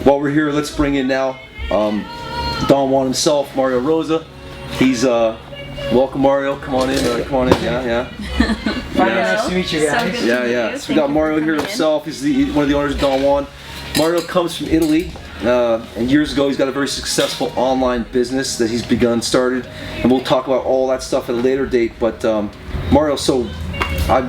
while we're here, let's bring in now Don Juan himself, Mario Rosa. He's welcome, Mario. Come on in. Come on in. Yeah. Nice to meet you guys. So Yeah. So we got Mario here himself. He's one of the owners of Don Juan. Mario comes from Italy, and years ago he's got a very successful online business that he's started, and we'll talk about all that stuff at a later date. But Mario, so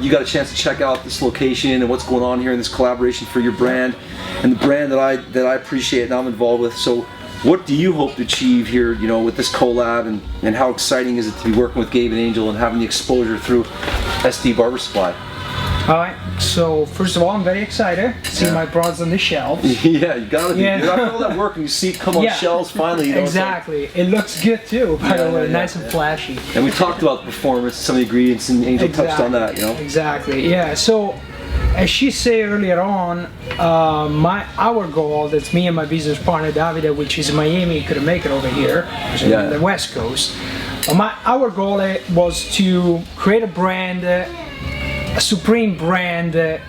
you got a chance to check out this location and what's going on here in this collaboration for your brand, and the brand that I appreciate and I'm involved with. So what do you hope to achieve here, with this collab, and how exciting is it to be working with Gabe and Angel and having the exposure through SD Barber Supply? Alright, so first of all, I'm very excited to see my products on the shelves. Yeah, you gotta be. Yeah. After all that work and you see it come on shelves finally. Exactly. It looks good too, by the way, nice and flashy. And we talked about the performance, some of the ingredients, and Angel touched on that, Exactly, yeah. So, as she said earlier on, our goal, that's me and my business partner Davide, which is in Miami, couldn't make it over here, on the West Coast. Our goal was to create a brand, a supreme brand that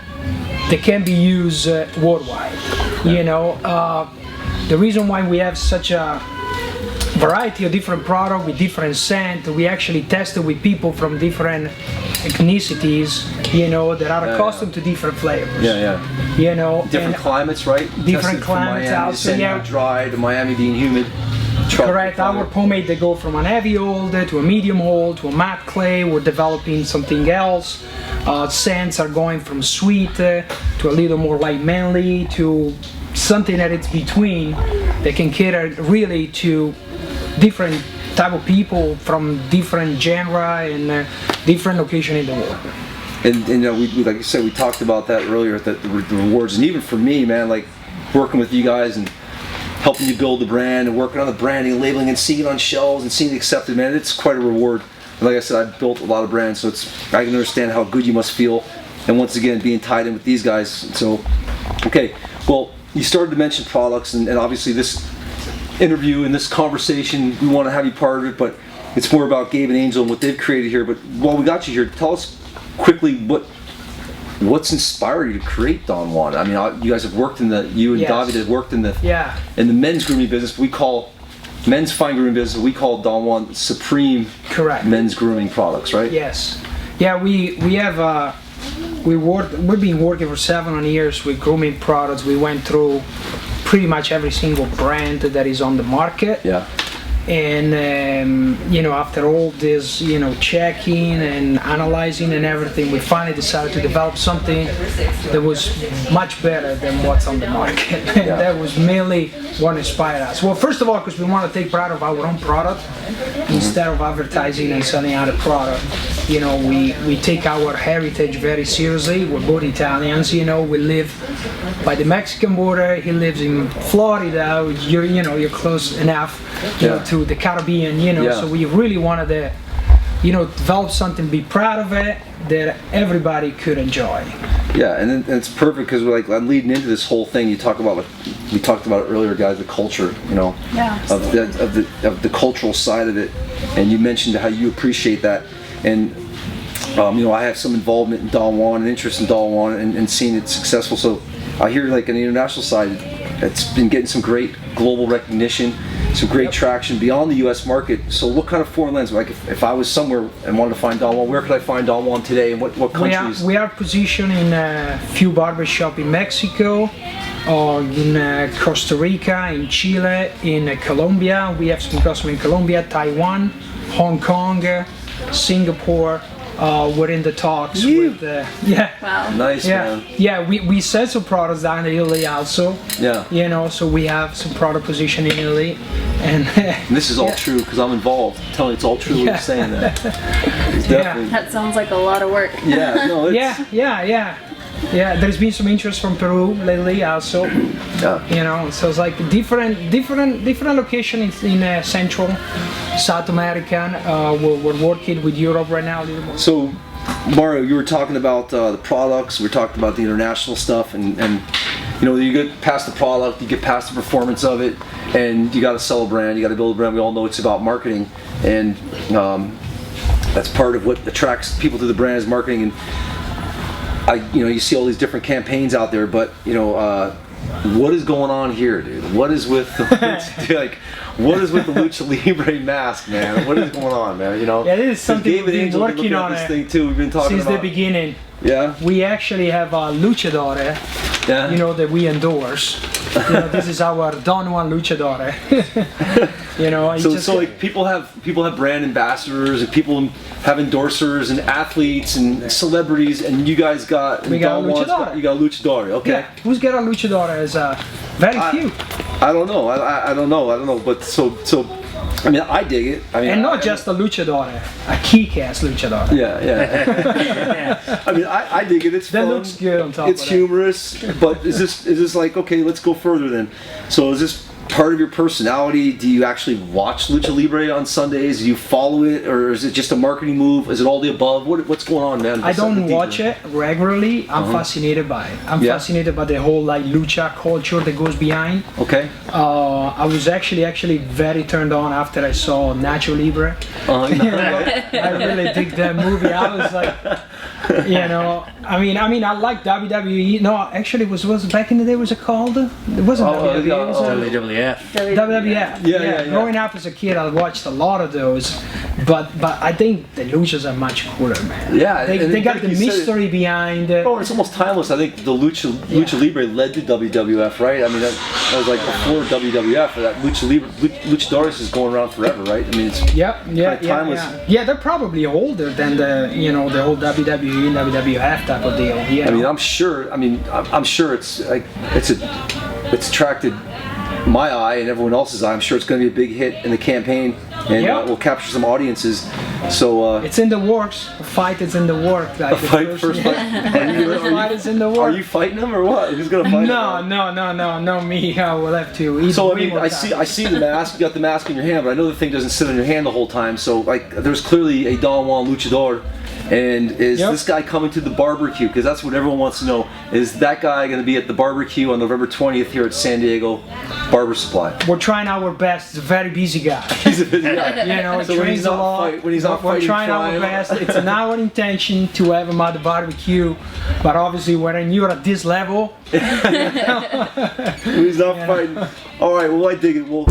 can be used worldwide. The reason why we have such a variety of different products with different scent, we actually tested with people from different ethnicities, that are accustomed to different flavors. Different climates, right? Different climates also, dry, to Miami being humid. Correct. Our pomade, they go from an heavy old to a medium old to a matte clay. We're developing something else. Scents are going from sweet to a little more light manly to something that it's between that can cater really to different type of people from different genre and different location in the world. And we like you said, we talked about that earlier, that the rewards, and even for me, man, like working with you guys and helping you build the brand and working on the branding and labeling and seeing it on shelves and seeing it accepted, man, it's quite a reward. And like I said, I've built a lot of brands, so I can understand how good you must feel. And once again, being tied in with these guys. So, okay, well, you started to mention products, and obviously this interview and this conversation, we want to have you part of it, but it's more about Gabe and Angel and what they've created here. But while we got you here, tell us quickly what's inspired you to create Don Juan. I mean, you guys have worked you and David have worked in the men's grooming business. We call men's fine grooming business. We call Don Juan supreme men's grooming products, right? Yes. Yeah, we've been working for 7 years with grooming products. We went through pretty much every single brand that is on the market. Yeah. And after all this, checking and analyzing and everything, we finally decided to develop something that was much better than what's on the market. And that was mainly what inspired us. Well, first of all, because we want to take pride of our own product instead of advertising and selling other product. We take our heritage very seriously. We're both Italians. We live by the Mexican border. He lives in Florida. You're close enough to the Caribbean, so we really wanted to, develop something, be proud of it, that everybody could enjoy. Yeah, and it's perfect because we're I'm leading into this whole thing. You talk about, we talked about it earlier, guys, the culture, of the cultural side of it, and you mentioned how you appreciate that, and I have some involvement in Don Juan and interest in Don Juan and seeing it successful. So I hear on the international side, it's been getting some great global recognition, some great traction beyond the U.S. market. So what kind of foreign lands, if I was somewhere and wanted to find Don Juan, where could I find Don Juan today, and what countries? We are positioned in a few barbershops in Mexico, in Costa Rica, in Chile, in Colombia. We have some customers in Colombia, Taiwan, Hong Kong, Singapore. We're in the talks with, Wow. Nice, man. Yeah, we sell some products down in Italy also. Yeah. So we have some product position in Italy. And this is all true because I'm involved. I'm telling you, it's all true what you're saying there. It's definitely. That sounds like a lot of work. Yeah, no, it's... Yeah, there's been some interest from Peru lately also. Yeah. So it's like different locations in Central, South American. We're working with Europe right now a little more. So, Mario, you were talking about the products. We talked about the international stuff, and you get past the product, you get past the performance of it, and you got to sell a brand. You got to build a brand. We all know it's about marketing, and that's part of what attracts people to the brand is marketing. And you see all these different campaigns out there, but what is going on here, dude? What is with the what is with the Lucha Libre mask, man? What is going on, man? You know, Yeah, this is something David we've been Angel's working looking at on this it thing too. We've been talking since about the beginning. Yeah, We actually have a luchador, yeah. you know, that we endorse. You know, this is our Don Juan luchador. You know, he So, just- so like people have brand ambassadors and people have endorsers and athletes and celebrities, and you guys got We got Don Juan's Luchador. you got Luchador, okay? yeah, who's got a luchador is very few. I don't know. I don't know. But so I mean, I dig it. I mean, And not just a luchador, a kick-ass luchador. Yeah, yeah. I mean, I dig it. It's That fun. looks good on top It's of that. humorous, but is this like, okay? Let's go further then. So is this part of your personality? Do you actually watch Lucha Libre on Sundays? Do you follow it, or is it just a marketing move? Is it all the above? What's going on, man? I don't watch it regularly. I'm fascinated by it. I'm Yeah. fascinated by the whole like lucha culture that goes behind. Okay. I was actually very turned on after I saw Nacho Libre. I really dig that movie. I was like, you know, I mean, I like WWE. No, actually, was back in the day. Was it called? It wasn't WWE. It was, WWF. WWF. Yeah. Growing up as a kid, I watched a lot of those, but I think the luchas are much cooler, man. Yeah, they and got like the you said, mystery behind it. Oh, it's almost timeless. I think the Lucha Libre led to WWF, right? I mean, that was like before WWF. That Luchadores is going around forever, right? I mean, it's timeless. Yeah, they're probably older than the whole WWE and WWF type of deal. I mean, I'm sure. I'm sure it's like it's attracted my eye and everyone else's eye. I'm sure it's going to be a big hit in the campaign, and we'll capture some audiences. So it's in the works. A fight is in the works. Like first fight. Fight is in the works. Are you fighting him or what? Who's going to fight him? No, me. I will have to. Eat So I way mean, more I time. see the mask. You got the mask in your hand, but I know the thing doesn't sit on your hand the whole time. So like, there's clearly a Don Juan luchador. And is this guy coming to the barbecue? Because that's what everyone wants to know. Is that guy going to be at the barbecue on November 20th here at San Diego Barber Supply? We're trying our best. He's a very busy guy. He's a busy guy. You know, he So when trains he's a not lot. when he's not We're fighting trying our crime. best. It's in our intention to have him at the barbecue, but obviously when you're at this level, When he's not fighting. All right. Well, I dig it. Well.